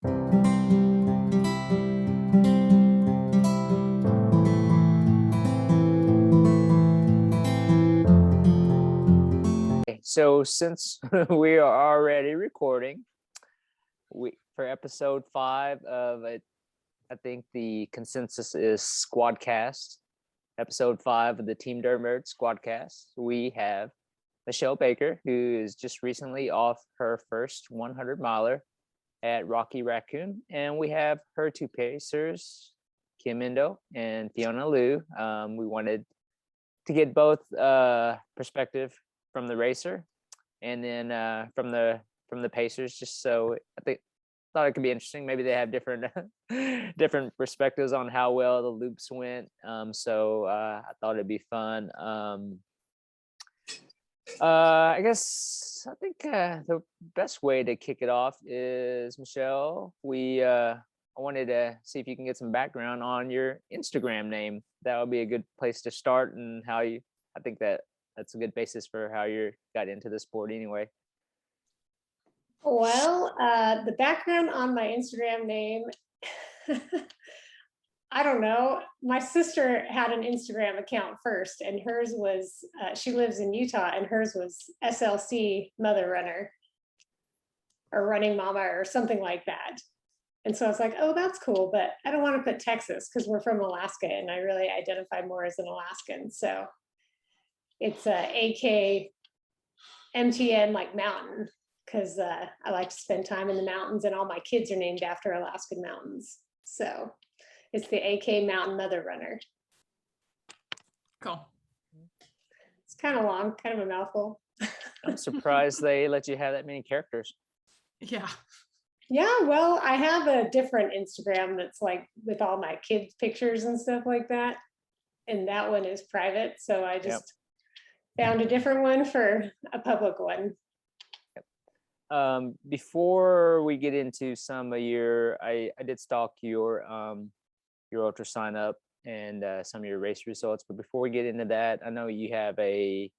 So since we are already recording, for episode 5 of it, I think the consensus is SquadCast. Episode 5 of the Team Vert SquadCast. We have Michelle Baker, who is just recently off her first 100 miler at Rocky Raccoon, and we have her two pacers, Endo and Fiona. We wanted to get both perspective from the racer and then from the pacers, just so I thought it could be interesting. Maybe they have different different perspectives on how well the loops went. So I thought it'd be fun. I think the best way to kick it off is, Michelle, I wanted to see if you can get some background on your Instagram name. That would be a good place to start, and how I think that's a good basis for how you got into the sport anyway. Well, the background on my Instagram name, I don't know. My sister had an Instagram account first, and hers was, she lives in Utah, and hers was SLC Mother Runner or Running Mama or something like that. And so I was like, oh, that's cool, but I don't want to put Texas because we're from Alaska, and I really identify more as an Alaskan. So it's AK MTN, like mountain, because I like to spend time in the mountains, and all my kids are named after Alaskan mountains. So it's the AK Mountain Mother Runner. Cool. It's kind of long, kind of a mouthful. I'm surprised they let you have that many characters. Yeah. Yeah, well, I have a different Instagram that's like with all my kids' pictures and stuff like that. And that one is private. So I just found a different one for a public one. Before we get into some of I did stalk your ultra sign up and some of your race results. But before we get into that, I know you have a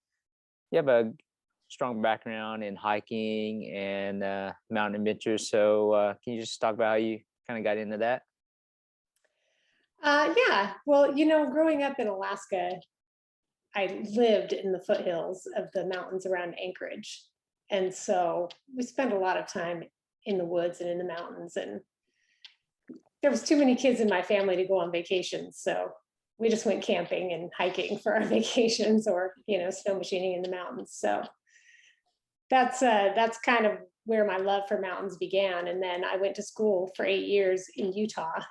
strong background in hiking and mountain adventures. So can you just talk about how you kind of got into that? Yeah, well, growing up in Alaska, I lived in the foothills of the mountains around Anchorage. And so we spent a lot of time in the woods and in the mountains, and there was too many kids in my family to go on vacations. So we just went camping and hiking for our vacations, or, snow machining in the mountains. So that's kind of where my love for mountains began. And then I went to school for 8 years in Utah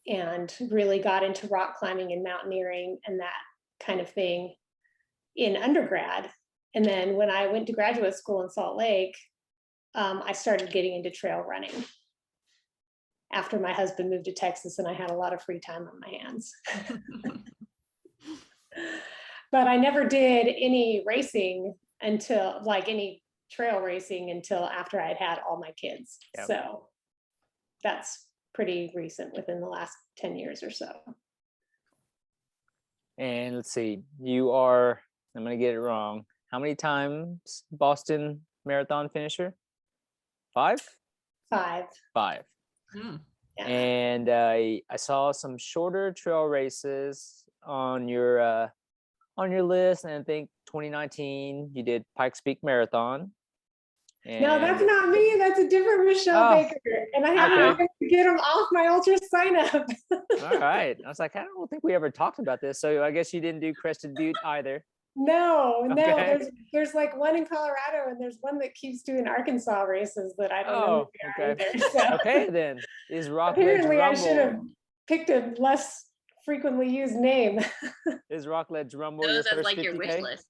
and really got into rock climbing and mountaineering and that kind of thing in undergrad. And then when I went to graduate school in Salt Lake, I started getting into trail running after my husband moved to Texas and I had a lot of free time on my hands. But I never did any racing until, like, any trail racing until after I had all my kids. Yep. So that's pretty recent, within the last 10 years or so. And let's see, I'm going to get it wrong. How many times Boston Marathon finisher? 5? 5. 5. Mm. Yeah. And I saw some shorter trail races on your list, and I think 2019 you did Pikes Peak Marathon. And no, that's not me. That's a different Michelle Baker, and I haven't been able to get them off my ultra sign up. All right, I was like, I don't think we ever talked about this, so I guess you didn't do Crested Butte either. No, there's like one in Colorado, and there's one that keeps doing Arkansas races that I don't know who they are either. So. Okay, then is Rockledge Apparently Rumble? I should have picked a less frequently used name. Is Rockledge Rumble your first like 50K? Your wish list?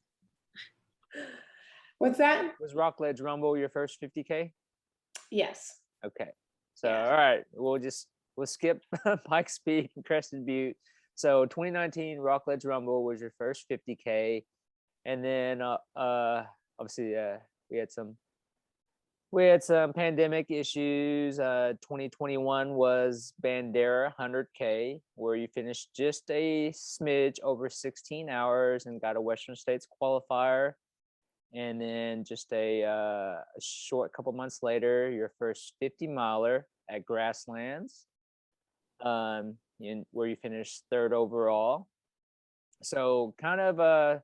What's that? Was Rockledge Rumble your first 50K? Yes. Okay, so all right, we'll skip Pikes Peak and Crested Butte. So 2019 Rockledge Rumble was your first 50K. And then obviously we had some pandemic issues. 2021 was Bandera 100K, where you finished just a smidge over 16 hours and got a Western States qualifier. And then just a short couple months later, your first 50 miler at Grasslands, where you finished third overall. So kind of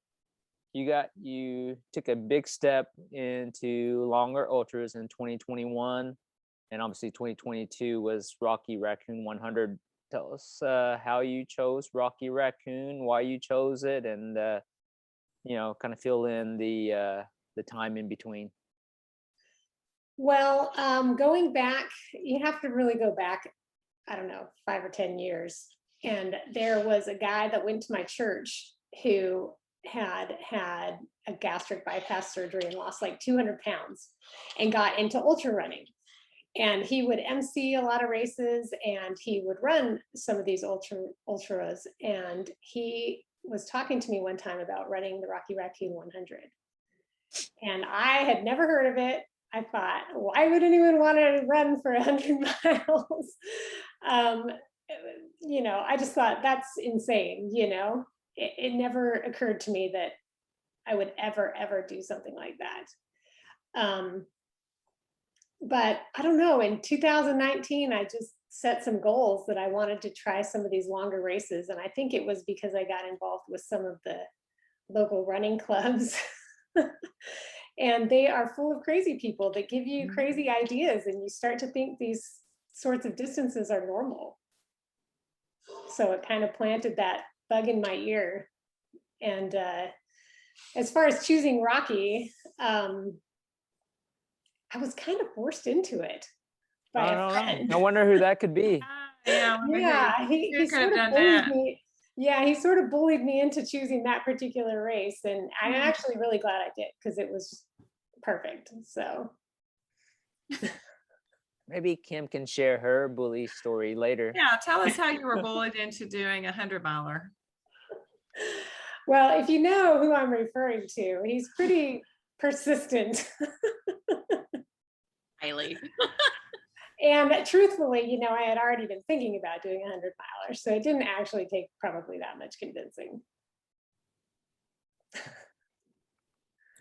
you took a big step into longer ultras in 2021, and obviously 2022 was Rocky Raccoon 100. Tell us how you chose Rocky Raccoon, why you chose it, and kind of fill in the time in between. Well, going back, you have to really go back, I don't know, 5 or 10 years. And there was a guy that went to my church who had a gastric bypass surgery and lost like 200 pounds and got into ultra running. And he would MC a lot of races, and he would run some of these ultras. And he was talking to me one time about running the Rocky Raccoon 100. And I had never heard of it. I thought, why would anyone want to run for 100 miles? I just thought that's insane. It never occurred to me that I would ever do something like that. But I don't know, in 2019, I just set some goals that I wanted to try some of these longer races. And I think it was because I got involved with some of the local running clubs. And they are full of crazy people that give you crazy ideas, and you start to think these sorts of distances are normal. So it kind of planted that bug in my ear. And as far as choosing Rocky, I was kind of forced into it by a friend. I wonder who that could be. Yeah, he sort of bullied me. Yeah, he sort of bullied me into choosing that particular race, and I'm actually really glad I did, because it was perfect. So maybe Kim can share her bully story later. Yeah, tell us how you were bullied into doing 100-miler. Well, if you know who I'm referring to, he's pretty persistent. Highly. And truthfully, I had already been thinking about doing 100-miler, so it didn't actually take probably that much convincing.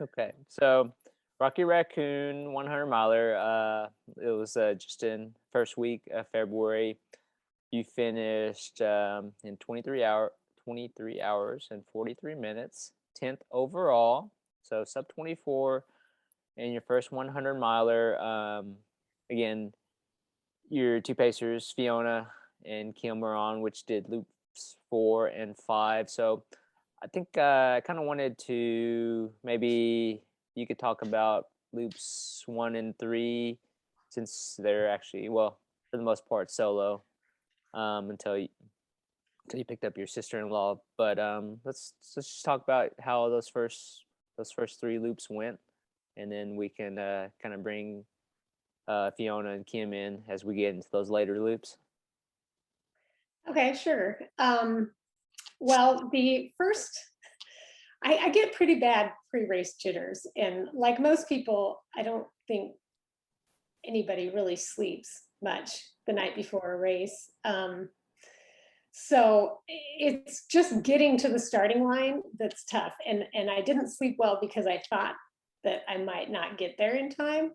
Okay, so Rocky Raccoon 100-miler, it was just in first week of February. You finished in 23 hours and 43 minutes, 10th overall, so sub 24 in your first 100-miler. Again, your two pacers, Fiona and Kim, were on, which did loops 4 and 5. So I think I kind of wanted to, maybe you could talk about loops 1 and 3, since they're actually, well, for the most part, solo, until you picked up your sister-in-law. But let's just talk about how those first 3 loops went, and then we can kind of bring Fiona and Kim in as we get into those later loops. Okay, sure. Well, the first, I get pretty bad pre-race jitters, and like most people, I don't think anybody really sleeps much the night before a race. So it's just getting to the starting line that's tough, and I didn't sleep well because I thought that I might not get there in time.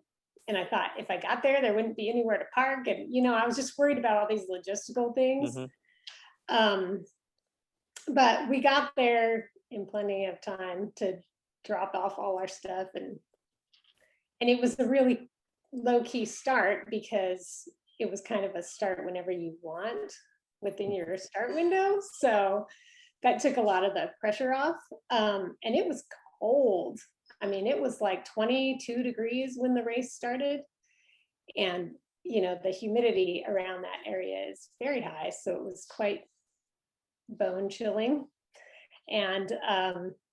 And I thought if I got there, there wouldn't be anywhere to park. And, I was just worried about all these logistical things. But we got there in plenty of time to drop off all our stuff. And it was a really low key start, because it was kind of a start whenever you want within your start window. So that took a lot of the pressure off. And it was cold. I mean, it was like 22 degrees when the race started. And, the humidity around that area is very high. So it was quite bone chilling. And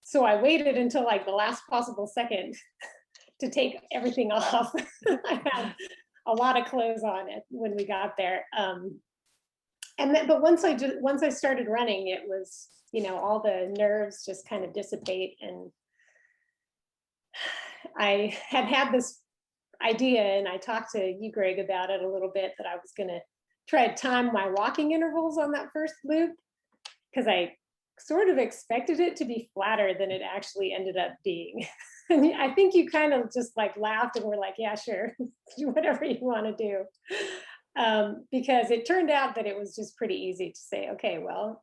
so I waited until like the last possible second to take everything off. I had a lot of clothes on it when we got there. But once I started running, it was, all the nerves just kind of dissipate. And I had this idea, and I talked to you, Greg, about it a little bit, that I was going to try to time my walking intervals on that first loop, because I sort of expected it to be flatter than it actually ended up being. And I think you kind of just like laughed and were like, yeah, sure, do whatever you want to do. Because it turned out that it was just pretty easy to say, okay, well,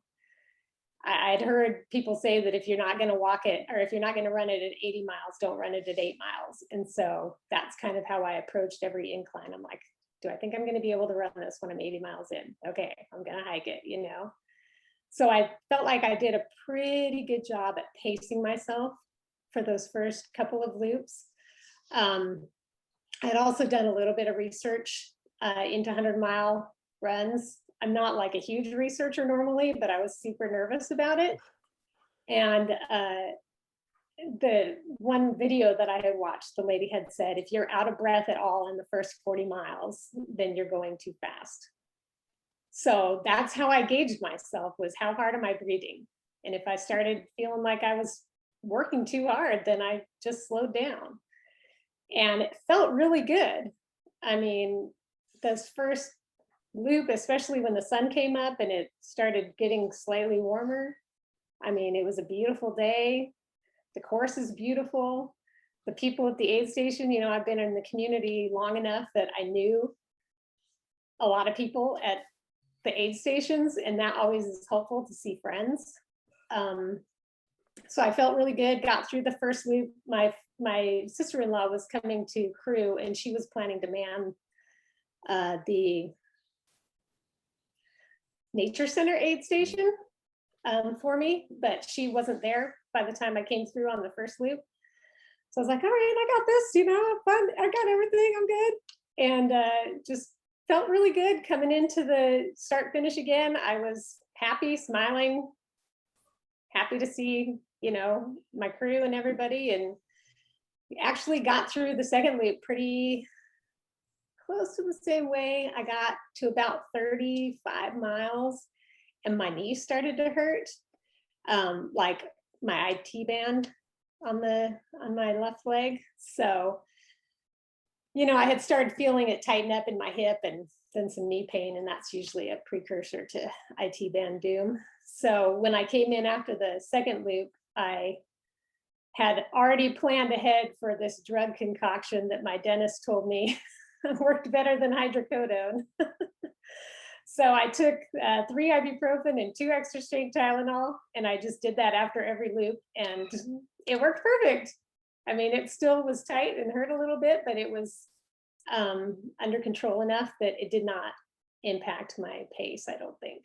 I'd heard people say that if you're not going to walk it, or if you're not going to run it at 80 miles, don't run it at 8 miles. And so that's kind of how I approached every incline. I'm like, do I think I'm going to be able to run this when I'm 80 miles in? Okay, I'm going to hike it, you know? So I felt like I did a pretty good job at pacing myself for those first couple of loops. I'd also done a little bit of research into 100-mile runs. I'm not like a huge researcher normally, but I was super nervous about it. And the one video that I had watched, the lady had said, if you're out of breath at all in the first 40 miles, then you're going too fast. So that's how I gauged myself, was how hard am I breathing? And if I started feeling like I was working too hard, then I just slowed down. And it felt really good. I mean, this first loop, especially when the sun came up and it started getting slightly warmer. I mean, it was a beautiful day. The course is beautiful. The people at the aid station, you know, I've been in the community long enough that I knew a lot of people at the aid stations, and that always is helpful to see friends. So I felt really good, got through the first loop. My sister-in-law was coming to crew, and she was planning to man the nature center aid station for me, but she wasn't there by the time I came through on the first loop. So I was like, all right, I got this, you know, I got everything, I'm good. And just felt really good coming into the start finish again. I was happy, smiling, happy to see, you know, my crew and everybody, and actually got through the second loop pretty close to the same way. I got to about 35 miles and my knee started to hurt, like my IT band on my left leg. So, you know, I had started feeling it tighten up in my hip and then some knee pain, and that's usually a precursor to IT band doom. So when I came in after the second loop, I had already planned ahead for this drug concoction that my dentist told me worked better than hydrocodone. So I took 3 ibuprofen and 2 extra strength Tylenol, and I just did that after every loop, and it worked perfect. I mean, it still was tight and hurt a little bit, but it was under control enough that it did not impact my pace, I don't think.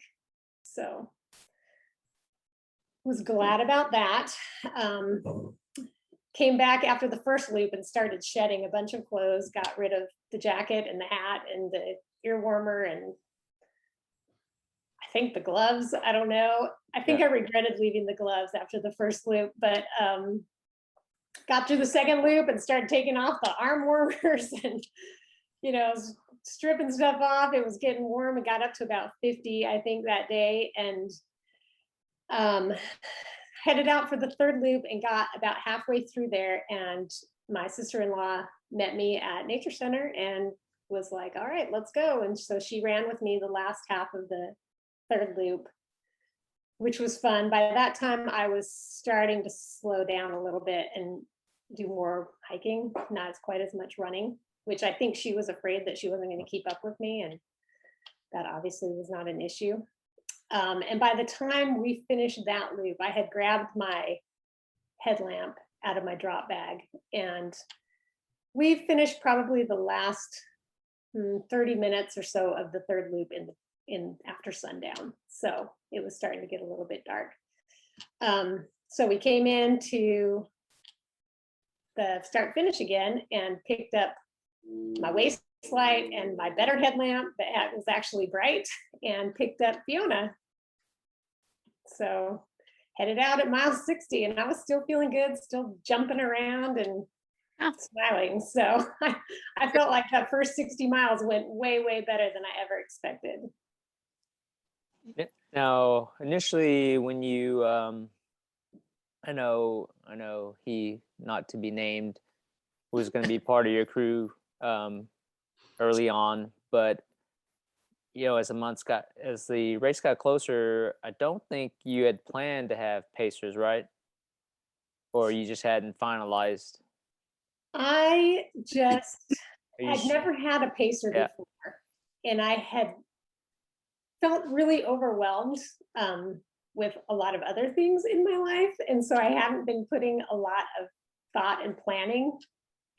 So was glad about that. Came back after the first loop and started shedding a bunch of clothes, got rid of the jacket and the hat and the ear warmer and I think the gloves, I don't know. I think I regretted leaving the gloves after the first loop, but got through the second loop and started taking off the arm warmers and, you know, stripping stuff off. It was getting warm and got up to about 50, I think, that day. And headed out for the third loop and got about halfway through there. And my sister-in-law met me at Nature Center and was like, all right, let's go. And so she ran with me the last half of the third loop, which was fun. By that time, I was starting to slow down a little bit and do more hiking, not quite as much running, which I think she was afraid that she wasn't going to keep up with me. And that obviously was not an issue. And by the time we finished that loop, I had grabbed my headlamp out of my drop bag, and we finished probably the last 30 minutes or so of the third loop in after sundown. So it was starting to get a little bit dark. So we came into the start finish again and picked up my waist light and my better headlamp that was actually bright, and picked up Fiona. So headed out at mile 60, and I was still feeling good, still jumping around and smiling. So I felt like that first 60 miles went way, way better than I ever expected. Now, initially, when you, I know he, not to be named, was going to be part of your crew early on, but you know, as the race got closer, I don't think you had planned to have pacers, right? Or you just hadn't finalized. I'd never had a pacer before. and I had felt really overwhelmed with a lot of other things in my life. And so I haven't been putting a lot of thought and planning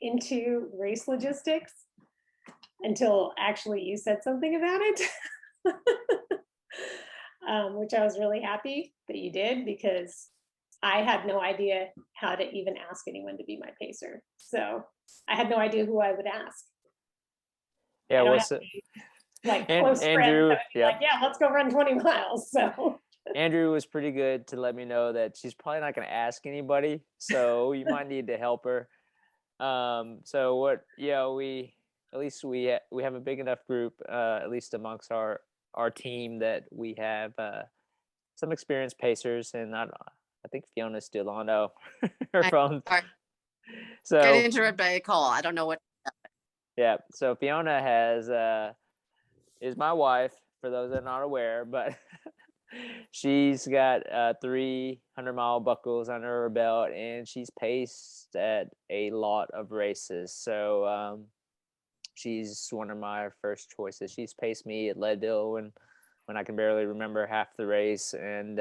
into race logistics until actually you said something about it. Which I was really happy that you did, because I had no idea how to even ask anyone to be my pacer. So I had no idea who I would ask. Yeah, I don't what's have it? any, like And close friends Andrew, that would be yep. like, yeah, let's go run 20 miles. So Andrew was pretty good to let me know that she's probably not going to ask anybody, so you might need to help her. So what? Yeah, we at least we have a big enough group, at least amongst our team, that we have some experienced pacers, and I think Fiona's still on. Oh, her phone. Got So interrupted by a call. I don't know what. yeah, so Fiona is my wife, for those that are not aware, but she's got 300-mile buckles under her belt, and she's paced at a lot of races. So she's one of my first choices. She's paced me at Leadville when I can barely remember half the race, and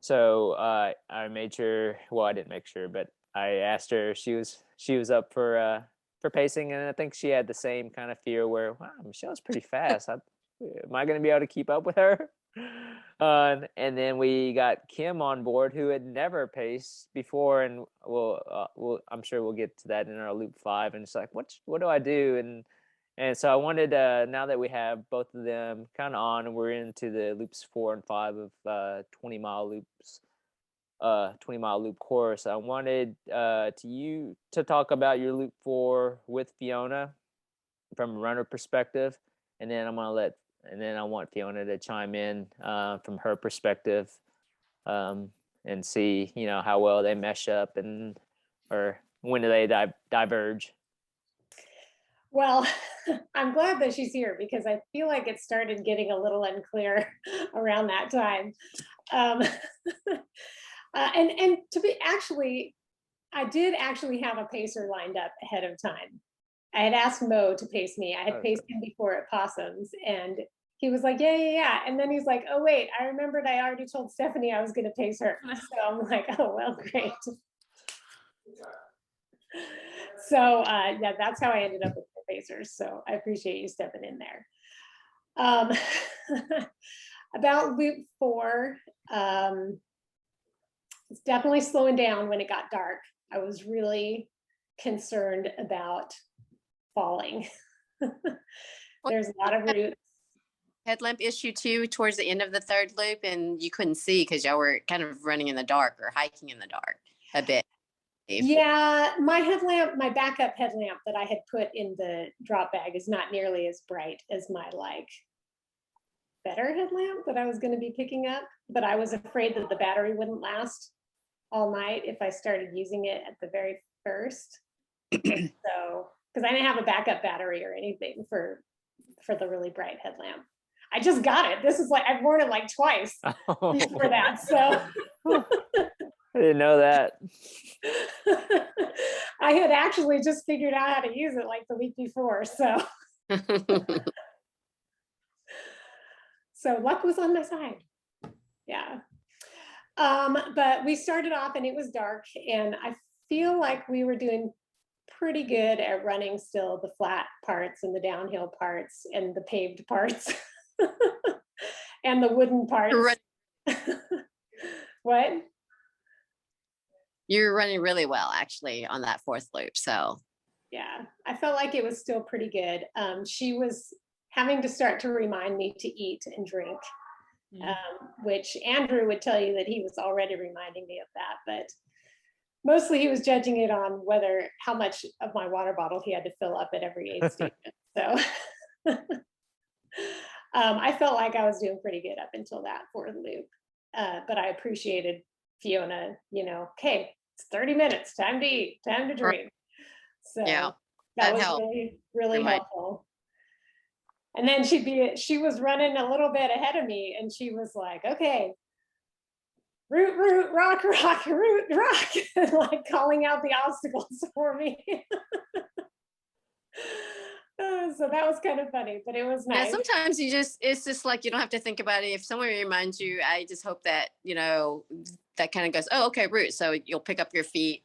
so I made sure. Well, I didn't make sure, but I asked her if she was up for pacing, and I think she had the same kind of fear where, wow, Michelle's pretty fast. Am I going to be able to keep up with her? And then we got Kim on board, who had never paced before, and I'm sure we'll get to that in our loop 5. And it's like, what do I do? And so I wanted, now that we have both of them kind of on, and we're into the loops 4 and 5 of 20-mile loops, 20-mile loop course, I wanted to talk about your loop 4 with Fiona from a runner perspective, and then I want Fiona to chime in from her perspective, and see how well they mesh up, or when do they diverge. well, I'm glad that she's here, because I feel like it started getting a little unclear around that time. And to be actually, I did actually have a pacer lined up ahead of time. I had asked Mo to pace me. I had paced him before at Possums, and he was like, yeah. And then he's like, oh, wait, I remembered I already told Stephanie I was going to pace her. So I'm like, oh, well, great. So yeah, that's how I ended up with the pacers. So I appreciate you stepping in there. About loop 4, it's definitely slowing down when it got dark. I was really concerned about falling. There's a lot of routes. Headlamp issue too towards the end of the 3rd loop, and you couldn't see because y'all were kind of running in the dark or hiking in the dark a bit. Yeah, my backup headlamp that I had put in the drop bag is not nearly as bright as my better headlamp that I was going to be picking up, but I was afraid that the battery wouldn't last all night if I started using it at the very first. So, because I didn't have a backup battery or anything for the really bright headlamp. I just got it. This is like, I've worn it like twice for that. So I didn't know that. I had actually just figured out how to use it like the week before. So so luck was on my side. Yeah. But we started off and it was dark, and I feel like we were doing pretty good at running still the flat parts and the downhill parts and the paved parts and the wooden parts. What? You're running really well actually on that 4th loop. So yeah, I felt like it was still pretty good. She was having to start to remind me to eat and drink, which Andrew would tell you that he was already reminding me of that, but mostly he was judging it on how much of my water bottle he had to fill up at every aid station. So I felt like I was doing pretty good up until that 4th loop. But I appreciated Fiona, okay, it's 30 minutes, time to eat, time to drink. So yeah, that was helped. really, really helpful. And then she was running a little bit ahead of me, and she was like, okay, root, rock, root, rock, like calling out the obstacles for me. So that was kind of funny, but it was Yeah, nice. sometimes it's just like you don't have to think about it. If someone reminds you, I just hope that, that kind of goes, oh, okay, root. So you'll pick up your feet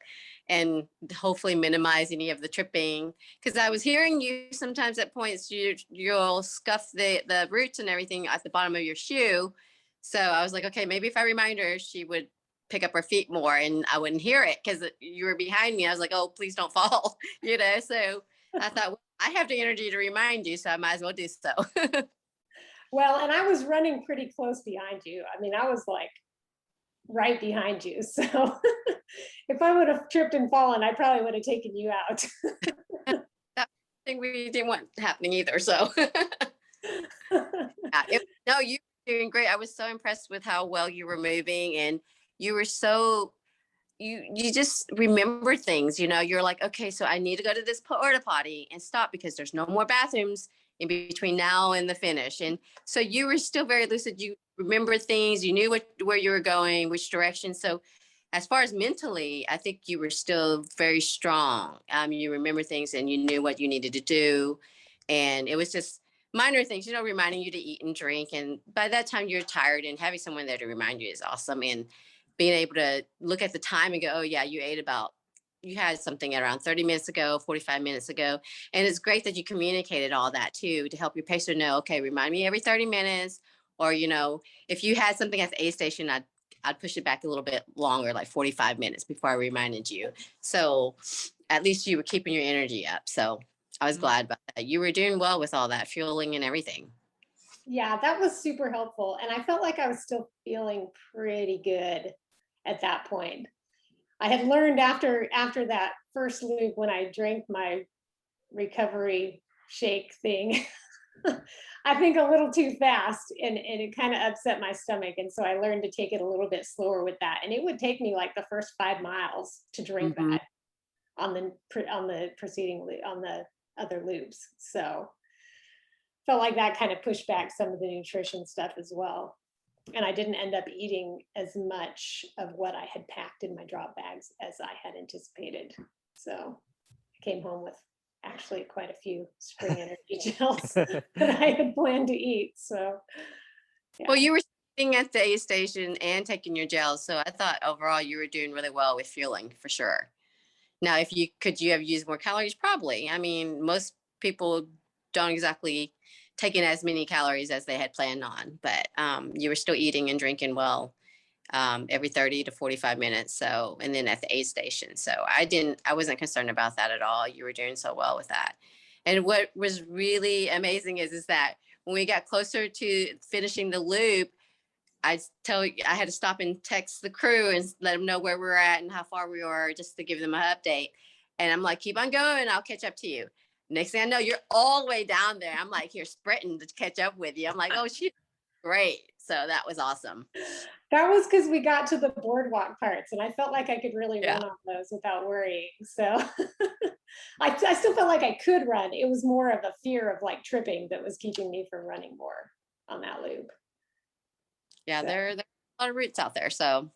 and hopefully minimize any of the tripping. Because I was hearing you sometimes at points you'll scuff the roots and everything at the bottom of your shoe. So I was like, okay, maybe if I remind her, she would pick up her feet more and I wouldn't hear it because you were behind me. I was like, oh, please don't fall, So I thought, well, I have the energy to remind you, so I might as well do so. Well, and I was running pretty close behind you. I mean, I was like right behind you. So if I would have tripped and fallen, I probably would have taken you out. That thing we didn't want happening either. So no, you were doing great. I was so impressed with how well you were moving, and you were so you just remember things. You're like, okay, so I need to go to this porta potty and stop because there's no more bathrooms in between now and the finish. And so you were still very lucid. You remember things. You knew where you were going, which direction. So as far as mentally, I think you were still very strong. You remember things and you knew what you needed to do. And it was just minor things, reminding you to eat and drink. And by that time you're tired, and having someone there to remind you is awesome. And being able to look at the time and go, oh yeah, you had something around 30 minutes ago, 45 minutes ago. And it's great that you communicated all that too, to help your patient know, okay, remind me every 30 minutes. Or, if you had something at the aid station, I'd push it back a little bit longer, like 45 minutes before I reminded you. So at least you were keeping your energy up. So I was glad about that. You were doing well with all that fueling and everything. Yeah, that was super helpful. And I felt like I was still feeling pretty good at that point. I had learned after that first loop when I drank my recovery shake thing, I think a little too fast, and it kind of upset my stomach. And so I learned to take it a little bit slower with that. And it would take me like the first 5 miles to drink that on the preceding on the other loops. So felt like that kind of pushed back some of the nutrition stuff as well. And I didn't end up eating as much of what I had packed in my drop bags as I had anticipated. So I came home with actually quite a few spring energy gels that I had planned to eat. So, yeah. Well, you were sitting at the aid station and taking your gels. So I thought overall you were doing really well with fueling for sure. Now, could you have used more calories? Probably. I mean, most people don't exactly take in as many calories as they had planned on, but you were still eating and drinking well every 30 to 45 minutes. So, and then at the aid station. So I wasn't concerned about that at all. You were doing so well with that. And what was really amazing is that when we got closer to finishing the loop, I had to stop and text the crew and let them know where we were at and how far we were, just to give them an update. And I'm like, keep on going, I'll catch up to you. Next thing I know, you're all the way down there. I'm like here sprinting to catch up with you. I'm like, oh, she's great. So that was awesome. That was because we got to the boardwalk parts, and I felt like I could really run on those without worrying. So I still felt like I could run. It was more of a fear of like tripping that was keeping me from running more on that loop. Yeah, there are a lot of routes out there. So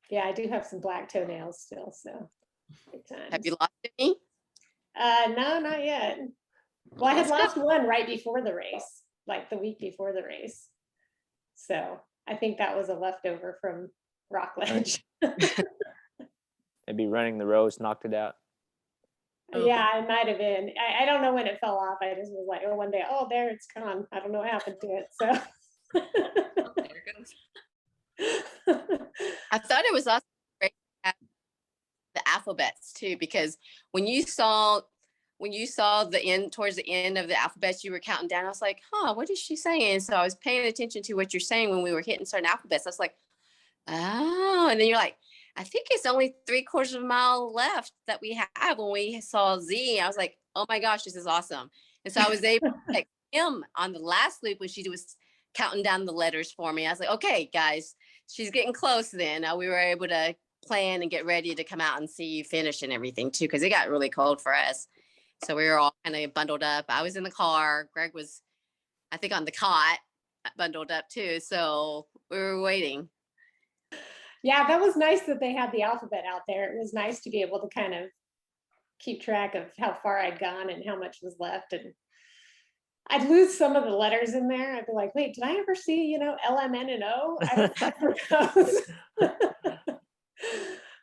yeah, I do have some black toenails still. So good times. Have you lost any? No, not yet. Well, I had lost one right before the race, like the week before the race. So I think that was a leftover from Rockledge. Maybe running the rows knocked it out. Yeah, it might have been. I don't know when it fell off. I just was like, oh, one day, oh, there it's gone. I don't know what happened to it. So there it goes. I thought it was awesome the alphabets too, because when you saw the end, towards the end of the alphabets, you were counting down. I was like, what is she saying? So I was paying attention to what you're saying when we were hitting certain alphabets. I was like, oh, and then you're like, I think it's only 3/4 of a mile left that we have when we saw Z. I was like, oh my gosh, this is awesome. And so I was able to text him on the last loop when she was counting down the letters for me. I was like, okay, guys, she's getting close then. We were able to plan and get ready to come out and see you finish and everything too, because it got really cold for us. So we were all kind of bundled up. I was in the car. Greg was, I think, on the cot, bundled up too. So we were waiting. Yeah, that was nice that they had the alphabet out there. It was nice to be able to kind of keep track of how far I'd gone and how much was left. And I'd lose some of the letters in there. I'd be like, wait, did I ever see, LMN and O? I don't remember those.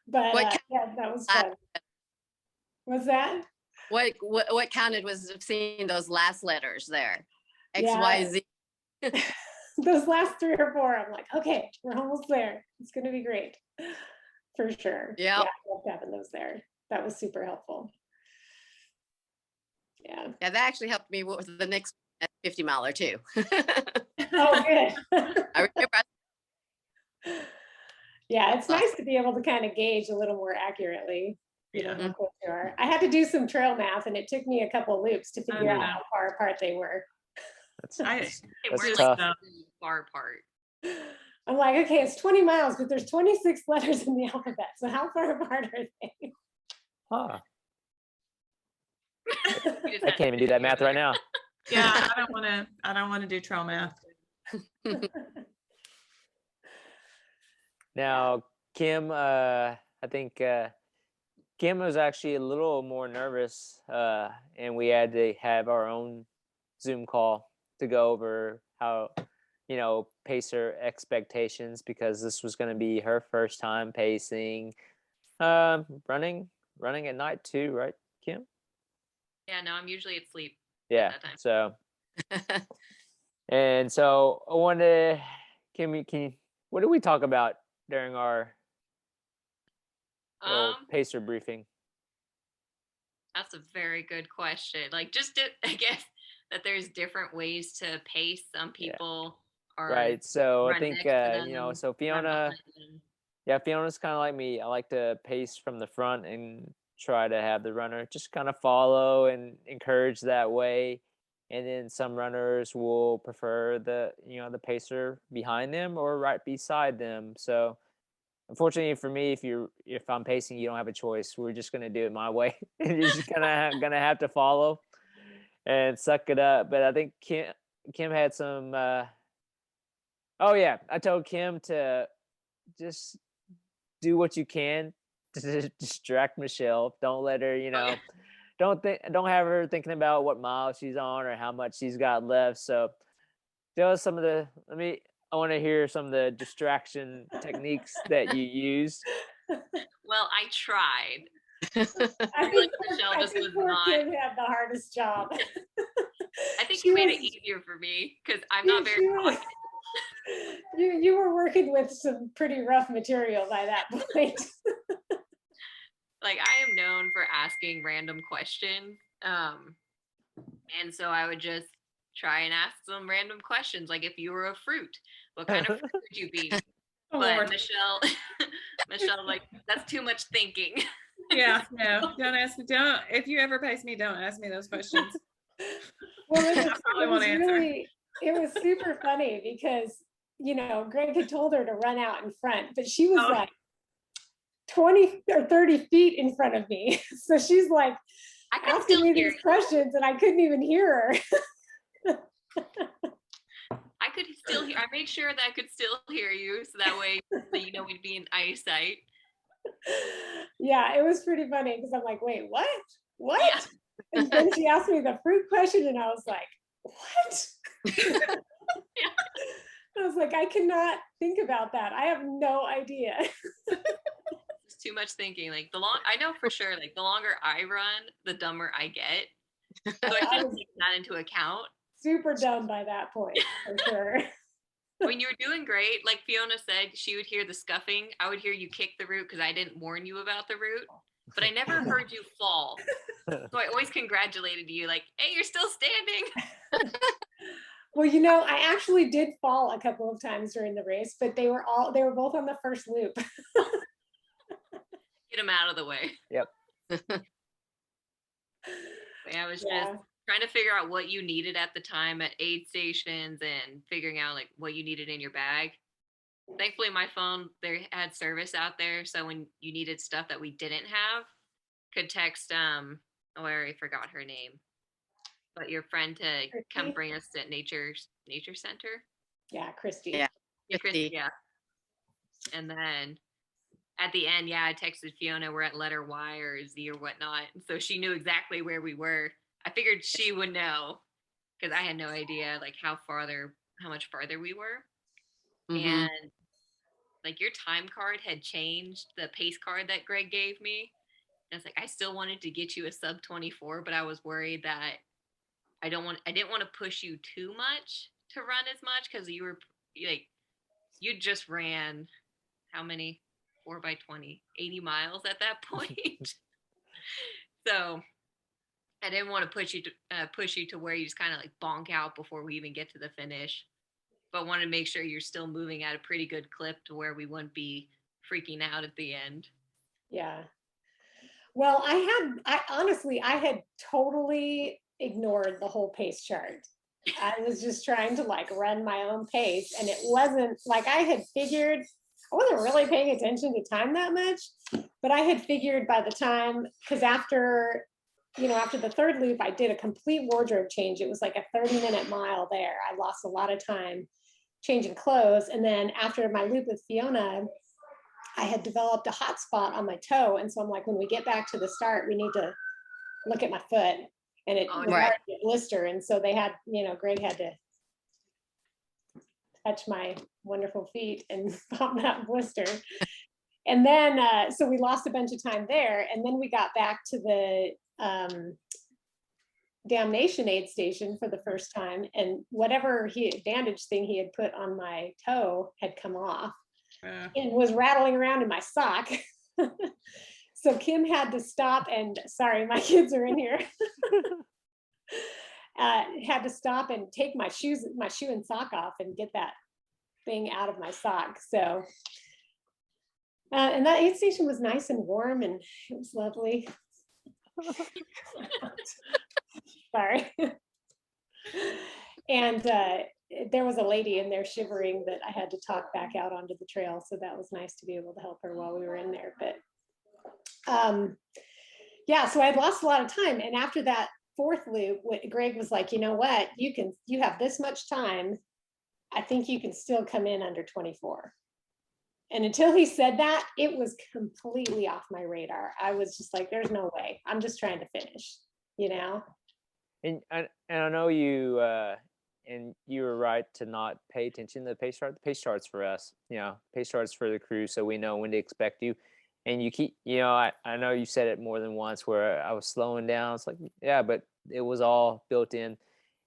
But yeah, that was fun. Was that? What counted was seeing those last letters there. X, Yeah. Y, Z. Those last 3 or 4, I'm like, okay, we're almost there. It's going to be great. For sure. Yeah. I loved having those there. That was super helpful. Yeah. Yeah, that actually helped me with the next 50 miler too. Oh, good. I remember. Yeah, it's nice to be able to kind of gauge a little more accurately, Yeah. how close you are. I had to do some trail math, and it took me a couple loops to figure out how far apart they were. That's We're tough. like far apart. I'm like, okay, it's 20 miles, but there's 26 letters in the alphabet. So how far apart are they? Huh. We just I had can't even do that math right now. Yeah, I don't want to do trail math. Now, Kim, I think Kim was actually a little more nervous, and we had to have our own Zoom call to go over how, pacer expectations, because this was going to be her first time pacing, running at night too, right, Kim? Yeah, no, I'm usually asleep. Yeah. that time. So, and so I wanted, can you, what did we talk about during our little pacer briefing? That's a very good question. Like, I guess that there's different ways to pace. Some people are Right. So I run think, next to them, so run Fiona, behind them. yeah, Fiona's kind of like me. I like to pace from the front and try to have the runner just kind of follow and encourage that way. And then some runners will prefer the pacer behind them or right beside them. So unfortunately for me, if I'm pacing, you don't have a choice. We're just gonna do it my way. You're just gonna have to follow and suck it up. But I think Kim had some. Oh yeah, I told Kim to just do what you can to distract Michelle. Don't let her, don't have her thinking about what mile she's on or how much she's got left. So tell us some of the. I want to hear some of the distraction techniques that you use. Well, I tried. I think Michelle just was poor not. Kim had the hardest job. I think She you made was- it easier for me because I'm not very she was- talkative. You were working with some pretty rough material by that point. Like, I am known for asking random questions. And so I would just try and ask some random questions. Like, if you were a fruit, what kind of fruit would you be? Oh, But Lord. Michelle, like, that's too much thinking. Yeah, no, don't. If you ever pace me, don't ask me those questions. Well, I probably won't answer. it was super funny because, Greg had told her to run out in front, but she was like 20 or 30 feet in front of me. So she's like I could asking still me hear these you. questions and I couldn't even hear her. I could still hear. I made sure that I could still hear you, so that way, we'd be in eyesight. Yeah, it was pretty funny because I'm like, wait, what? Yeah. And then she asked me the fruit question and I was like, what? I was like, I cannot think about that. I have no idea. It's too much thinking. Like, I know for sure, like, the longer I run, the dumber I get. So I can't take that into account. Super dumb by that point, for sure. When you were doing great, like Fiona said, she would hear the scuffing. I would hear you kick the root because I didn't warn you about the root, but I never heard you fall. So I always congratulated you, like, hey, you're still standing. Well, I actually did fall a couple of times during the race, but they were both on the first loop. Get them out of the way. Yep. I was just trying to figure out what you needed at the time at aid stations and figuring out like what you needed in your bag. Thankfully, my phone, they had service out there. So when you needed stuff that we didn't have, could text, I already forgot her name, but your friend to come bring us to nature center. Yeah, Christy. Yeah. Yeah, Christy, yeah. And then at the end, yeah, I texted Fiona we're at letter Y or Z or whatnot. So she knew exactly where we were. I figured she would know because I had no idea like how much farther we were. Mhm. And like your time card had changed the pace card that Greg gave me. And it's like I still wanted to get you a sub 24, but I was worried that I didn't want to push you too much to run as much because you were like you just ran how many 4x20 80 miles at that point. So I didn't want to push you to where you just kind of like bonk out before we even get to the finish, but wanted to make sure you're still moving at a pretty good clip to where we wouldn't be freaking out at the end. Yeah. Well, I honestly, I had totally ignored the whole pace chart. I was just trying to like run my own pace, and it wasn't like I had figured. I wasn't really paying attention to time that much, but I had figured by the time, because after the third loop, I did a complete wardrobe change. It was like a 30-minute mile there. I lost a lot of time changing clothes. And then after my loop with Fiona, I had developed a hot spot on my toe. And so I'm like, when we get back to the start, we need to look at my foot. And it was Right. already a blister. And so they had, Greg had to touch my wonderful feet and pop that blister. And then, so we lost a bunch of time there. And then we got back to the damnation aid station for the first time. And whatever bandage thing he had put on my toe had come off and was rattling around in my sock. So Kim had to stop and, sorry, my kids are in here. Had to stop and take my shoe and sock off and get that thing out of my sock. So, and that aid station was nice and warm and it was lovely. Sorry. And there was a lady in there shivering that I had to talk back out onto the trail. So that was nice to be able to help her while we were in there. But yeah, so I had lost a lot of time. And after that fourth loop, Greg was like, you know what, you have this much time. I think you can still come in under 24. And until he said that, it was completely off my radar. I was just like, there's no way. I'm just trying to finish, And I know you and you were right to not pay attention to the pace chart. The pace chart's for us, pace chart's for the crew, so we know when to expect you. And you keep, I know you said it more than once where I was slowing down. It's like, yeah, but it was all built in.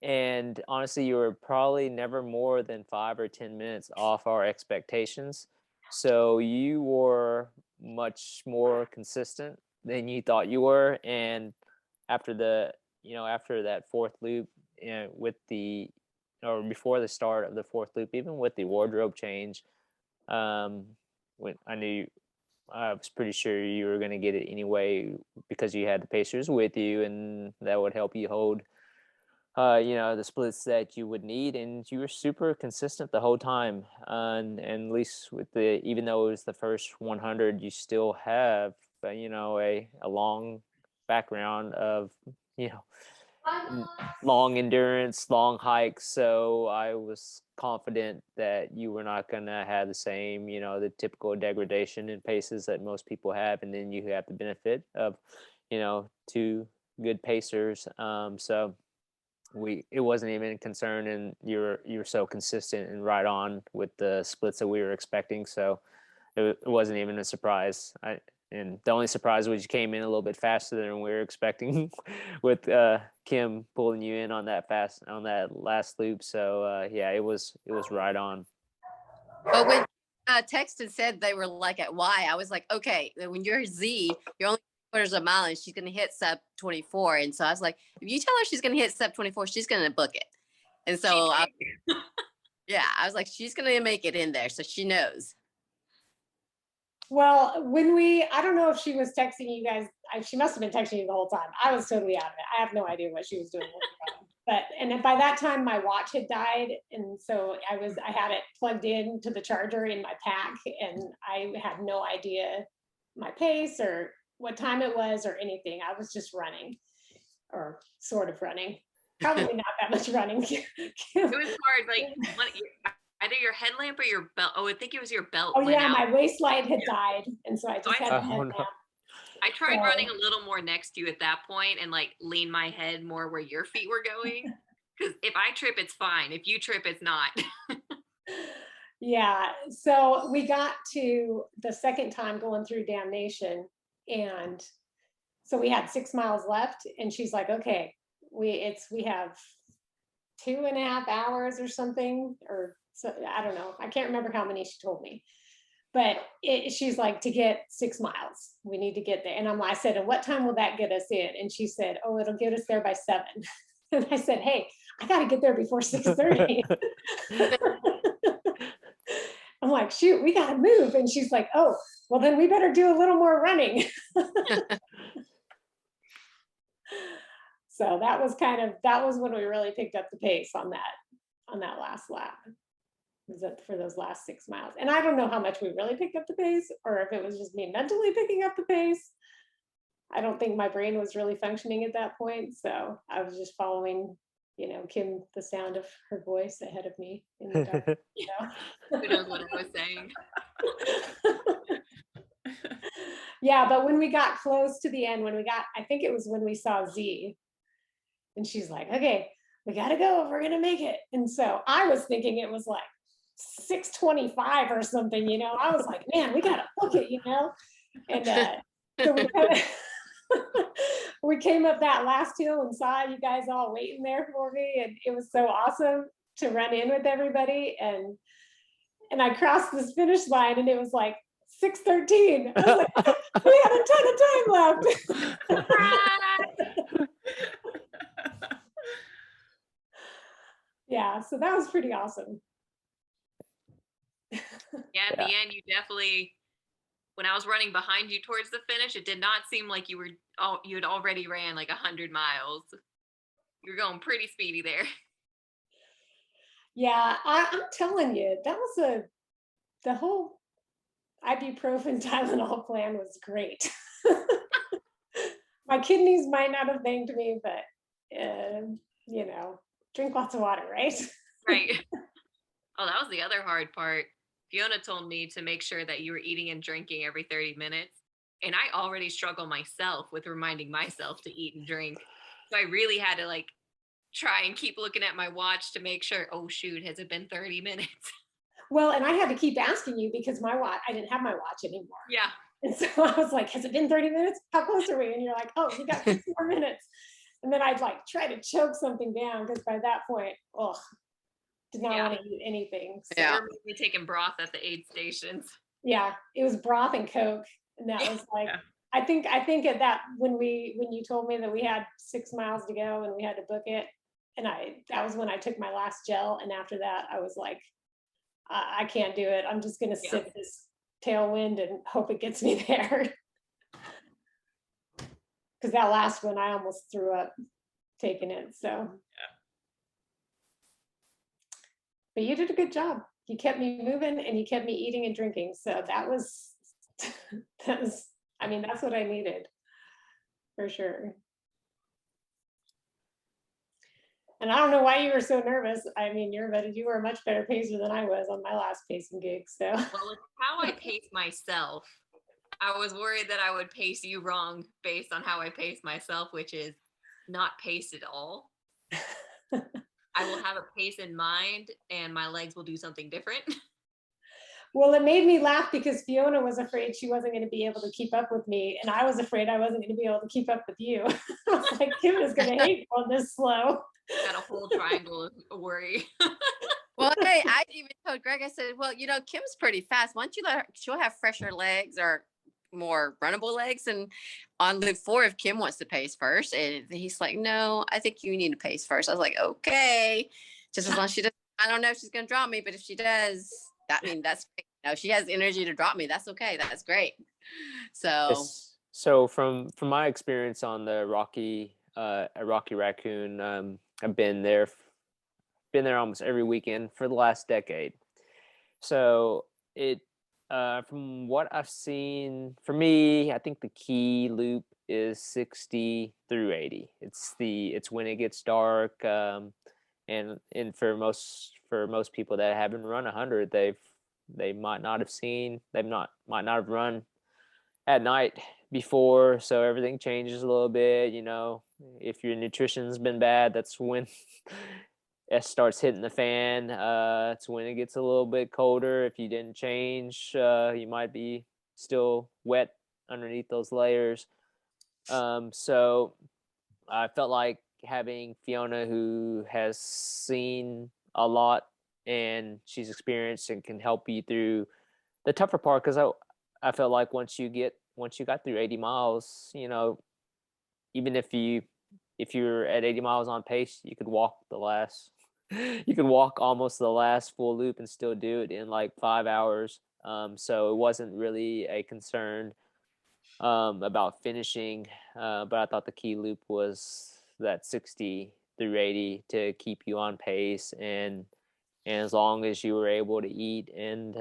And honestly, you were probably never more than 5 or 10 minutes off our expectations. So you were much more consistent than you thought you were. And after after that fourth loop, or before the start of the fourth loop, even with the wardrobe change, when I was pretty sure you were going to get it anyway because you had the pacers with you, and that would help you hold, the splits that you would need. And you were super consistent the whole time. And at least even though it was the first 100, you still have, a long background of, long endurance, long hikes. So I was confident that you were not going to have the same, the typical degradation in paces that most people have. And then you have the benefit of, two good pacers. So it wasn't even a concern, and you were so consistent and right on with the splits that we were expecting. So it wasn't even a surprise. And the only surprise was you came in a little bit faster than we were expecting with Kim pulling you in on that last loop. So yeah, it was right on. But when texted said they were like at Y, I was like, okay, when you're Z, you're only quarters of a mile and she's going to hit sub 24. And so I was like, if you tell her she's going to hit sub 24, she's going to book it. And so I was like, she's going to make it in there. So she knows. Well, I don't know if she was texting you guys. She must have been texting you the whole time. I was totally out of it. I have no idea what she was doing. And by that time my watch had died. And so I had it plugged in to the charger in my pack, and I had no idea my pace or what time it was or anything. I was just running, or sort of running. Probably not that much running. It was hard. Like either your headlamp or your belt. Oh, I think it was your belt Oh went yeah, out. my waist light had died, and so I So just had I, the Oh, headlamp. no. I tried So- running a little more next to you at that point and like lean my head more where your feet were going. Because if I trip, it's fine. If you trip, it's not. Yeah, so we got to the second time going through Damnation, and so we had 6 miles left, and she's like, okay, we have 2.5 hours or something, or so, I don't know, I can't remember how many she told me, but she's like, to get 6 miles we need to get there, and I said, and what time will that get us in? And she said, oh, it'll get us there by 7. And I said, hey, I got to get there before 6:30. I'm like, shoot, we got to move. And she's like, oh, well, then we better do a little more running. So that was when we really picked up the pace on that last lap. Was that for those last 6 miles? And I don't know how much we really picked up the pace, or if it was just me mentally picking up the pace. I don't think my brain was really functioning at that point. So I was just following, Kim, the sound of her voice ahead of me in the dark. Who knows what I was saying? Yeah, but when we got close to the end, I think it was when we saw Z, and she's like, okay, we got to go. We're going to make it. And so I was thinking it was like 6:25 or something, I was like, man, we got to book it, And so we came up that last hill and saw you guys all waiting there for me. And it was so awesome to run in with everybody. And I crossed this finish line, and it was like 6:13. I was like, we had a ton of time left. Yeah, so that was pretty awesome. Yeah, at the end, you definitely, when I was running behind you towards the finish, it did not seem like you had already ran like 100 miles. You were going pretty speedy there. Yeah, I'm telling you, that was the whole ibuprofen Tylenol plan was great. My kidneys might not have thanked me, but drink lots of water, right? Right. Oh, that was the other hard part. Fiona told me to make sure that you were eating and drinking every 30 minutes. And I already struggle myself with reminding myself to eat and drink. So I really had to try and keep looking at my watch to make sure, oh shoot, has it been 30 minutes? Well, and I had to keep asking you because I didn't have my watch anymore. Yeah. And so I was like, has it been 30 minutes? How close are we? And you're like, oh, we got 6 more minutes. And then I'd try to choke something down because by that point, did not want to eat anything. So. Yeah. We're mainly taking broth at the aid stations. Yeah, it was broth and Coke. And that was I think at that, when you told me that we had 6 miles to go and we had to book it, and that was when I took my last gel. And after that, I was like, I can't do it. I'm just going to sit this tailwind and hope it gets me there. Because that last one, I almost threw up taking it. So, but you did a good job. You kept me moving and you kept me eating and drinking. So that's what I needed for sure. And I don't know why you were so nervous. I mean, you were a much better pacer than I was on my last pacing gig. So, well, with how I pace myself, I was worried that I would pace you wrong based on how I pace myself, which is not paced at all. I will have a pace in mind and my legs will do something different. Well, it made me laugh because Fiona was afraid she wasn't going to be able to keep up with me. And I was afraid I wasn't going to be able to keep up with you. I was like, Kim is going to hate going this slow. Got a whole triangle of worry. Well, hey, I even told Greg, I said, well, Kim's pretty fast. Why don't you let her, she'll have fresher legs or more runnable legs. And on loop 4, if Kim wants to pace first, and he's like, no, I think you need to pace first. I was like, okay, just as long as she does. I don't know if she's going to drop me, but if she does, that's great. She has energy to drop me. That's okay. That's great. So, so from my experience on the Rocky Raccoon, I've been there almost every weekend for the last decade. So it from what I've seen, for me, I think the key loop is 60 through 80. It's when it gets dark, and for for most people that haven't run 100, they might not have run at night before, so everything changes a little bit. If your nutrition's been bad, that's when it starts hitting the fan. It's when it gets a little bit colder. If you didn't change, you might be still wet underneath those layers. So I felt like having Fiona, who has seen a lot and she's experienced and can help you through the tougher part, because I felt like once you got through 80 miles, even if you're at 80 miles on pace, you could walk almost the last full loop and still do it in like 5 hours. So it wasn't really a concern about finishing, but I thought the key loop was that 60 through 80 to keep you on pace, and as long as you were able to eat and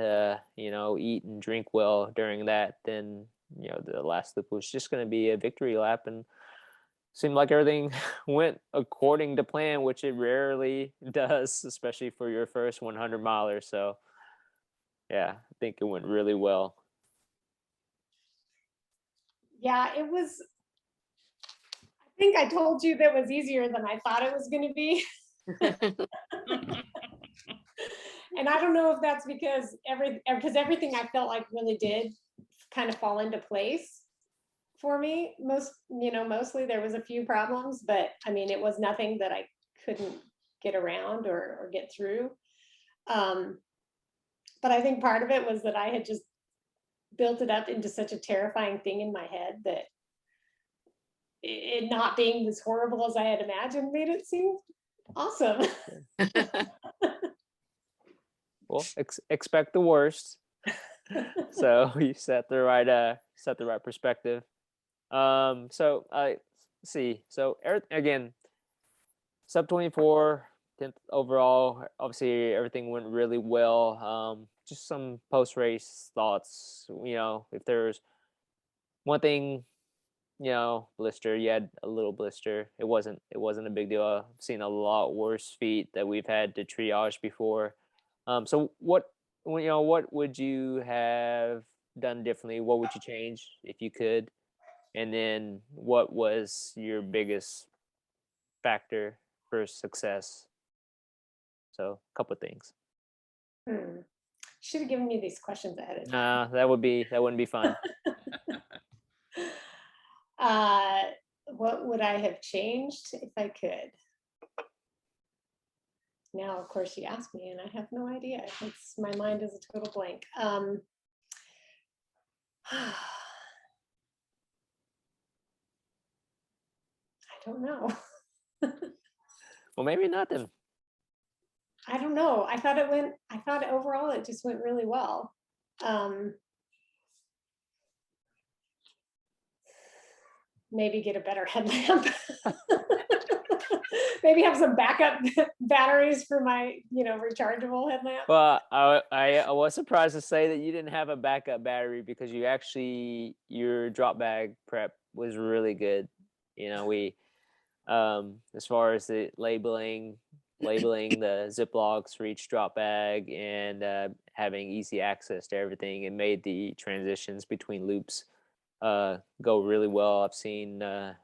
eat and drink well during that, then the last loop was just going to be a victory lap, and seemed like everything went according to plan, which it rarely does, especially for your first 100 miler. So yeah, I think it went really well. Yeah, it was, I think I told you that was easier than I thought it was going to be. And I don't know if that's because everything I felt like really did kind of fall into place for me. Mostly there was a few problems, but I mean, it was nothing that I couldn't get around or get through. But I think part of it was that I had just built it up into such a terrifying thing in my head that it not being as horrible as I had imagined made it seem awesome. Well, expect the worst. So you set the right perspective. So let's see. So again, sub 24, 10th overall. Obviously, everything went really well. Just some post race thoughts. If there's one thing, blister. You had a little blister. It wasn't a big deal. I've seen a lot worse feet that we've had to triage before. So what would you have done differently? What would you change if you could? And then what was your biggest factor for success? So a couple of things. Should have given me these questions ahead of time. Nah, that wouldn't be fun. What would I have changed if I could? Now, of course, you asked me and I have no idea. My mind is a total blank. I don't know. Well, maybe nothing. I don't know. I thought overall it just went really well. Maybe get a better headlamp. Maybe have some backup batteries for my, rechargeable headlamp. Well, I was surprised to say that you didn't have a backup battery, because your drop bag prep was really good. We, as far as the labeling the Ziplocs for each drop bag, and having easy access to everything, it made the transitions between loops go really well. I've seen a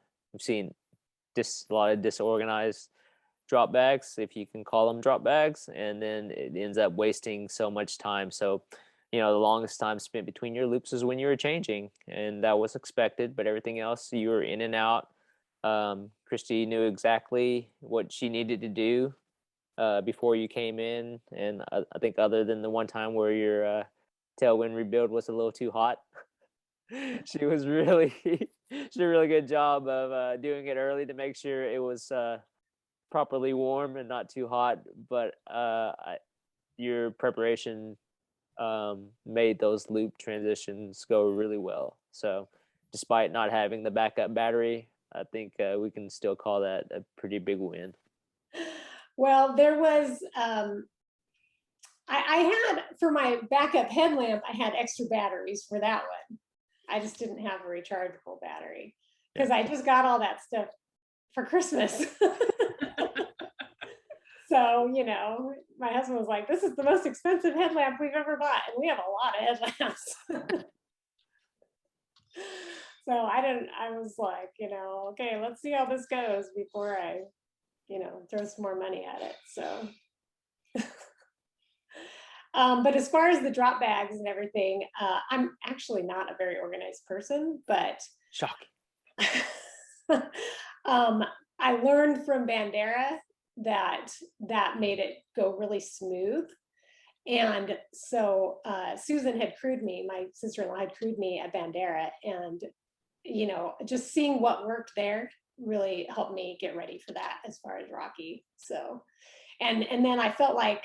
lot of disorganized drop bags, if you can call them drop bags, and then it ends up wasting so much time. So the longest time spent between your loops is when you were changing, and that was expected, but everything else, you were in and out. Christy knew exactly what she needed to do before you came in, and I think other than the one time where your tailwind rebuild was a little too hot, she did a really good job of doing it early to make sure it was properly warm and not too hot. But your preparation made those loop transitions go really well. So despite not having the backup battery, I think we can still call that a pretty big win. Well, there was, I had, for my backup headlamp, I had extra batteries for that one. I just didn't have a rechargeable battery because I just got all that stuff for Christmas. So, my husband was like, this is the most expensive headlamp we've ever bought. And we have a lot of headlamps. So I was like, okay, let's see how this goes before I, throw some more money at it. So, but as far as the drop bags and everything, I'm actually not a very organized person, but Shocking. I learned from Bandera that made it go really smooth. And so Susan had crewed me, my sister-in-law had crewed me at Bandera, and just seeing what worked there really helped me get ready for that as far as Rocky. So, and then I felt like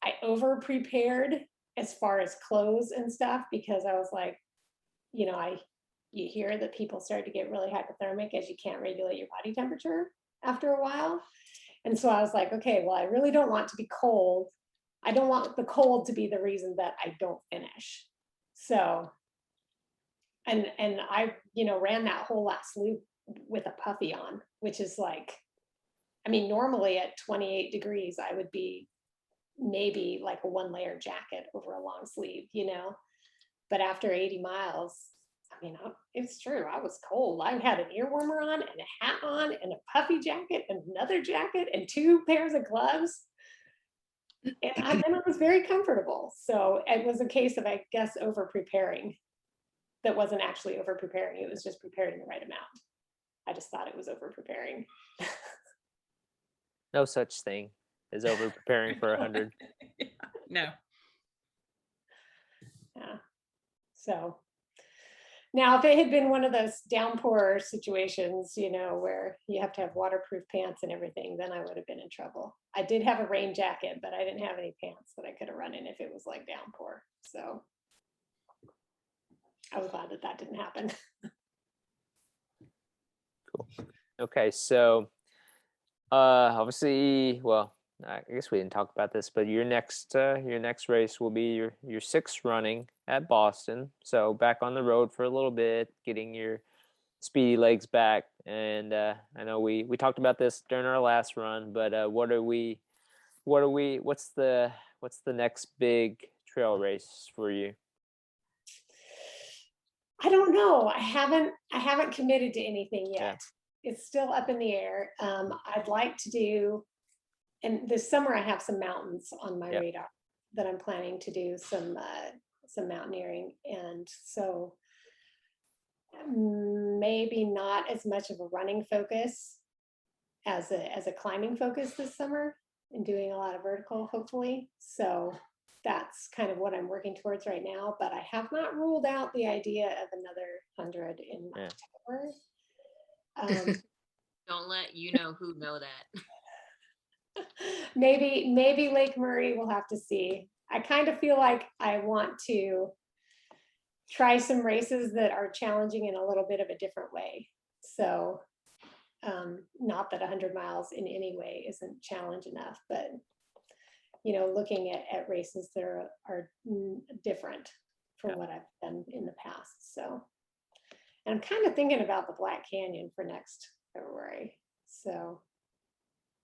I over prepared as far as clothes and stuff, because I was like, you hear that people start to get really hypothermic as you can't regulate your body temperature after a while. And so I was like, okay, well, I really don't want to be cold. I don't want the cold to be the reason that I don't finish. So, and I, ran that whole last loop with a puffy on, which is like, normally at 28 degrees, I would be maybe like a 1-layer jacket over a long sleeve, but after 80 miles, it's true, I was cold. I had an ear warmer on and a hat on and a puffy jacket and another jacket and 2 pairs of gloves. And I was very comfortable. So it was a case of, I guess, over preparing. That wasn't actually over preparing. It was just preparing the right amount. I just thought it was over preparing. No such thing as over preparing for 100. No. Yeah. So now, if it had been one of those downpour situations, where you have to have waterproof pants and everything, then I would have been in trouble. I did have a rain jacket, but I didn't have any pants that I could have run in if it was like downpour. So I was glad that didn't happen. Cool. Okay, so obviously, well, I guess we didn't talk about this, but your next race will be your 6th running at Boston. So back on the road for a little bit, getting your speedy legs back. And I know we talked about this during our last run, but what's the next big trail race for you? I don't know. I haven't committed to anything yet. Yeah. It's still up in the air. I'd like to do, and this summer I have some mountains on my radar that I'm planning to do some mountaineering, and so maybe not as much of a running focus as a climbing focus this summer, and doing a lot of vertical, hopefully. So that's kind of what I'm working towards right now, but I have not ruled out the idea of another 100 in October. Don't let who know that. Maybe Lake Murray, we'll have to see. I kind of feel like I want to try some races that are challenging in a little bit of a different way. So not that 100 miles in any way isn't challenge enough, but looking at races that are different from what I've done in the past. So, and I'm kind of thinking about the Black Canyon for next February. So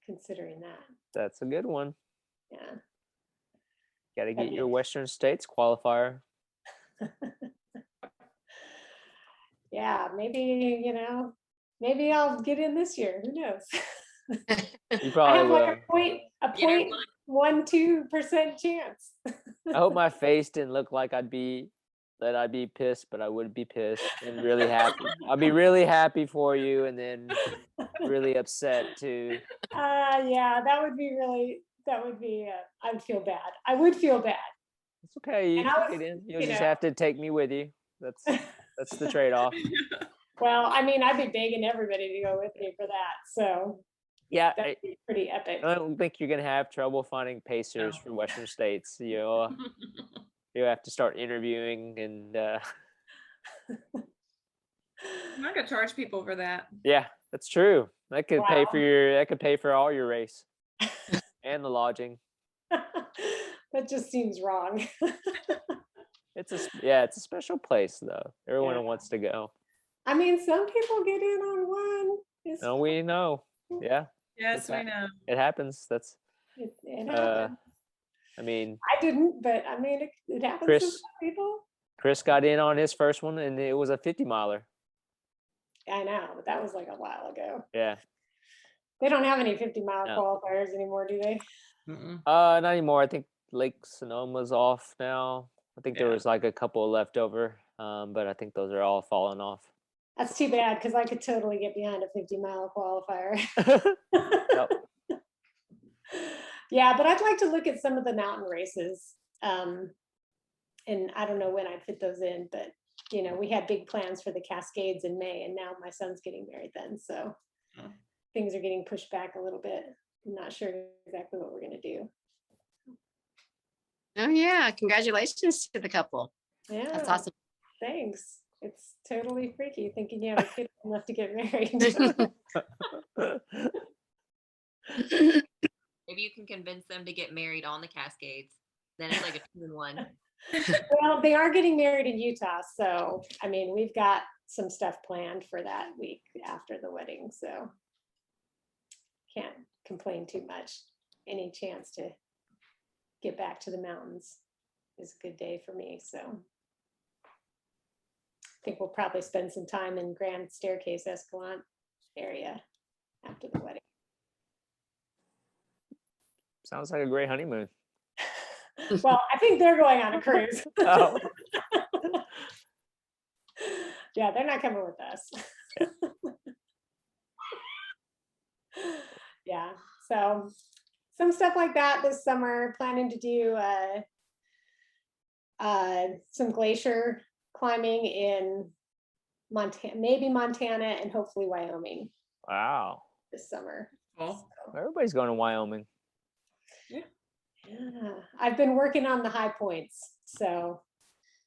considering that. That's a good one. Yeah. Got to get your Western States qualifier. Yeah, maybe I'll get in this year. Who knows? You probably will. A 0.12% chance. I hope my face didn't look like I'd be pissed, but I would be pissed and really happy. I'll be really happy for you, and then really upset too. Yeah, that would be. I would feel bad. I would feel bad. It's okay. You can get in. You'll just have to take me with you. That's the trade-off. Well, I'd be begging everybody to go with me for that. So yeah, that'd be pretty epic. I don't think you're gonna have trouble finding pacers for Western States. You have to start interviewing, and I'm not gonna charge people for that. Yeah, that's true. That could pay for all your race and the lodging. That just seems wrong. It's a special place though. Everyone wants to go. Some people get in on one. We know. Yeah. Yes, we know. It happens. It Uh, happened. I mean, I didn't, but I mean, it happens to Chris some people. Chris got in on his first one, and it was a 50 miler. I know, but that was like a while ago. Yeah. They don't have any 50-mile No. qualifiers anymore, do they? Mm-mm. Not anymore. I think Lake Sonoma's off now. I think there Yeah. was like a couple left over, but I think those are all falling off. That's too bad because I could totally get behind a 50-mile qualifier. Yep. Yeah, but I'd like to look at some of the mountain races. And I don't know when I'd fit those in, but you know, we had big plans for the Cascades in May, and now my son's getting married then, so Oh. things are getting pushed back a little bit. I'm not sure exactly what we're gonna do. Oh yeah, congratulations to the couple. Yeah, That's awesome. thanks. It's totally freaky thinking you have a kid enough to get married. Maybe you can convince them to get married on the Cascades. Then it's like a 2-in-1. Well, they are getting married in Utah, so I mean, we've got some stuff planned for that week after the wedding, so can't complain too much. Any chance to get back to the mountains is a good day for me, so I think we'll probably spend some time in Grand Staircase Escalante area after the wedding. Sounds like a great honeymoon. Well, I think they're going on a cruise. Oh. Yeah, they're not coming with us. Yeah, so some stuff like that this summer. Planning to do some glacier climbing in Montana, maybe Montana, and hopefully Wyoming Wow. this summer. Cool. Everybody's going to Wyoming. Yeah, I've been working on the high points, so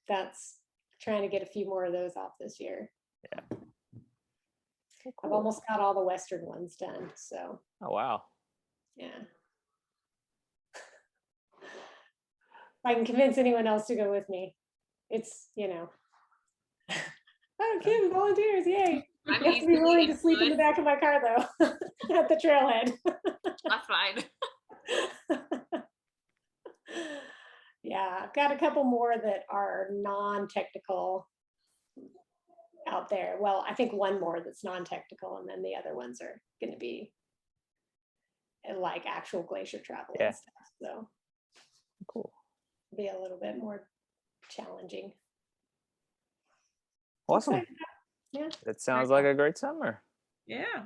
that's trying to get a few more of those off this year. Yeah. I've almost got all the western ones done, so Oh, wow. yeah. If I can convince anyone else to go with me, it's, you know. Oh, Kim volunteers, yay. You I'm have to be easily willing to sleep in the influenced. back of my car though, at the trailhead. That's fine. Yeah, I've got a couple more that are non-technical out there. Well, I think one more that's non-technical, and then the other ones are going to be like actual glacier travel Yeah. and stuff. So Cool. be a little bit more challenging. Awesome. Excited. Yeah. That sounds like a great summer. Yeah.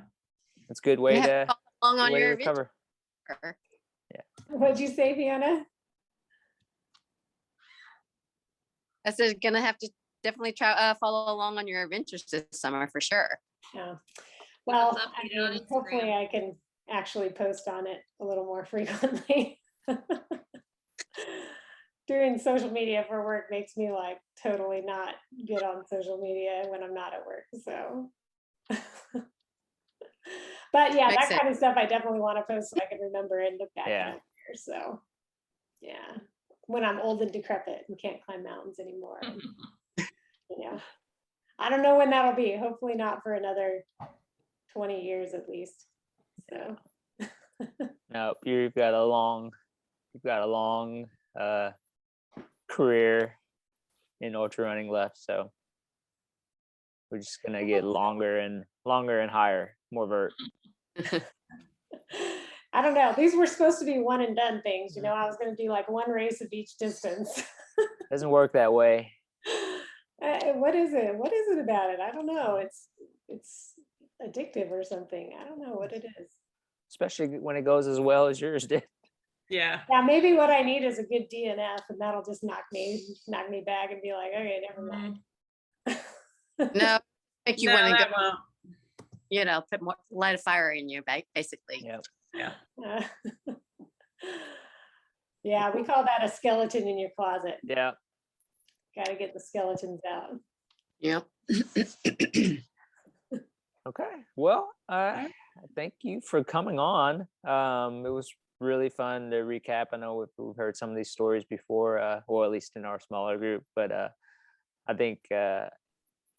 It's a good way Yeah, to, follow along on way to your recover. adventure. What'd you say, Fiona? I said gonna have to definitely try follow along on your adventures this summer for sure. Yeah. Well, What's up, I Peter, on mean, hopefully Instagram? I can actually post on it a little more frequently. Doing social media for work makes me like totally not get on social media when I'm not at work. So, but yeah, Makes that kind of stuff I definitely want to post so I can remember and look back Yeah. on it later. So, yeah, when I'm old and decrepit and can't climb mountains anymore, and, you know, I don't know when that'll be. Hopefully not for another 20 years at least. So, No, you've got a long career in ultra running left, so we're just gonna get longer and higher, more vert. I don't know. These were supposed to be one and done things. You know, I was going to do like one race of each distance. Doesn't work that way. What is it? What is it about it? I don't know. It's addictive or something. I don't know what it is. Especially when it goes as well as yours did. Yeah. Yeah, maybe what I need is a good DNF, and that'll just knock me back and be like, okay, never mind. No, make you No, want to that go, won't. you know, put more light a fire in you, basically. Yeah. Yeah. Yeah, we call that a skeleton in your closet. Yeah. Got to get the skeletons out. Yeah. Okay. Well, thank you for coming on. It was really fun to recap. I know we've heard some of these stories before, or at least in our smaller group, but I think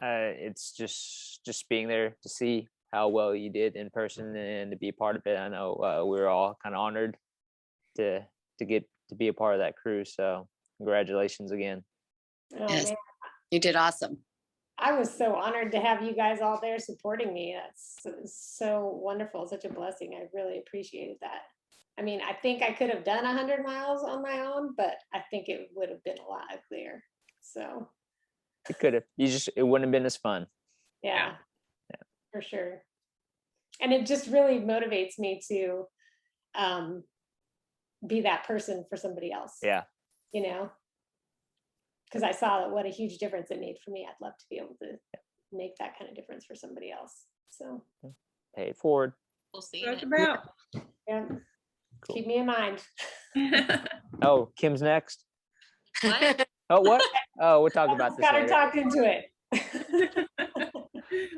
it's just being there to see how well you did in person and to be a part of it. I know we were all kind of honored to be a part of that crew. So congratulations again. Oh, Yes. man. You did awesome. I was so honored to have you guys all there supporting me. That's so wonderful, such a blessing. I really appreciated that. I mean, I think I could have done 100 miles on my own, but I think it would have been a lot uglier. So It could have. It wouldn't have been as fun. yeah, for sure. And it just really motivates me to be that person for somebody else. Yeah. You know, because I saw what a huge difference it made for me. I'd love to be able to make that kind of difference for somebody else. So Pay it forward. We'll see. That's it. about. yeah, Cool. keep me in mind. Oh, Kim's next. What? Oh, what? Oh, we'll talk about this Got her later. talked into it.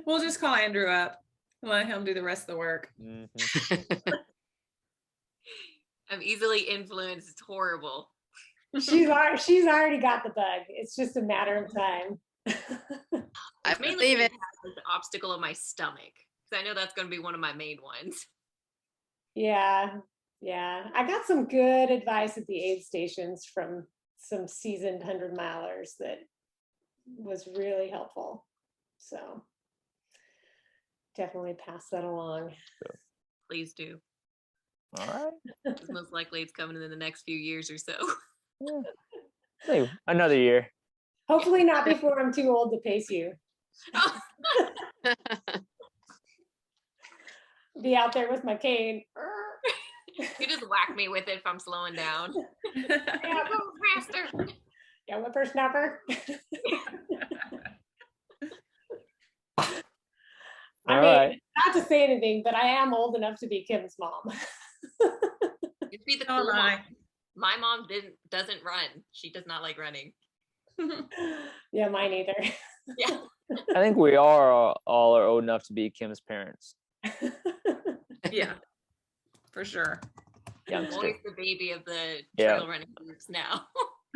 We'll just call Andrew up and let him do the rest of the work. Mhm. I'm easily influenced. It's horrible. She's already got the bug. It's just a matter of time. I It's mainly believe it. the obstacle of my stomach, because I know that's going to be one of my main ones. Yeah, I got some good advice at the aid stations from some seasoned 100-milers that was really helpful. So definitely pass that along. Please do. All right. 'Cause most likely it's coming in the next few years or so. Yeah. Hey, another year. Hopefully not before I'm too old to pace you. Be out there with my cane. You just whack me with it if I'm slowing down. Yeah, Go faster. yeah, whippersnapper. I All mean, right. not to say anything, but I am old enough to be Kim's mom. It'd be the So am cool I. one. My mom doesn't run. She does not like running. Yeah, mine either. Yeah. I think we all are old enough to be Kim's parents. Yeah, for sure. I'm Youngster. always the baby of the Yeah. trail running groups now.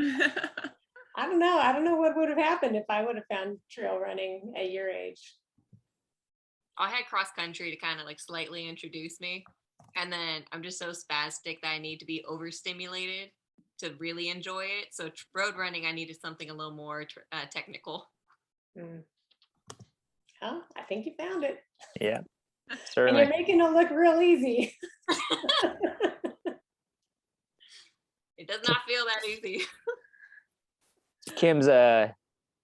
I don't know. I don't know what would have happened if I would have found trail running at your age. I had cross country to kind of like slightly introduce me. And then I'm just so spastic that I need to be overstimulated to really enjoy it. So road running, I needed something a little more technical. Oh, I think you found it. Yeah. And Certainly. you're making it look real easy. It does not feel that easy. Kim's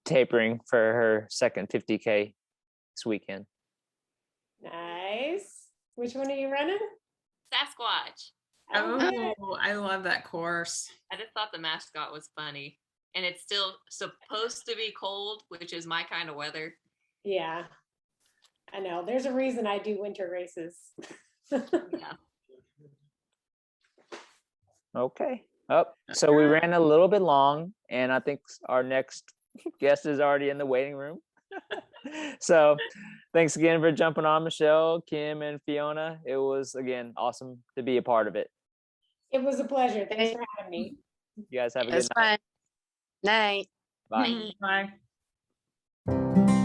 tapering for her second 50K this weekend. Nice. Which one are you running? Sasquatch. Oh, Oh, I love that course. I just thought the mascot was funny. And it's still supposed to be cold, which is my kind of weather. yeah. I know. There's a reason I do winter races. Yeah. Okay. Oh, so we ran a little bit long, and I think our next guest is already in the waiting room. So thanks again for jumping on, Michelle, Kim, and Fiona. It was, again, awesome to be a part of it. It was a pleasure. Thanks for having me. You guys have a It was good night. fun. Night. Bye. Bye.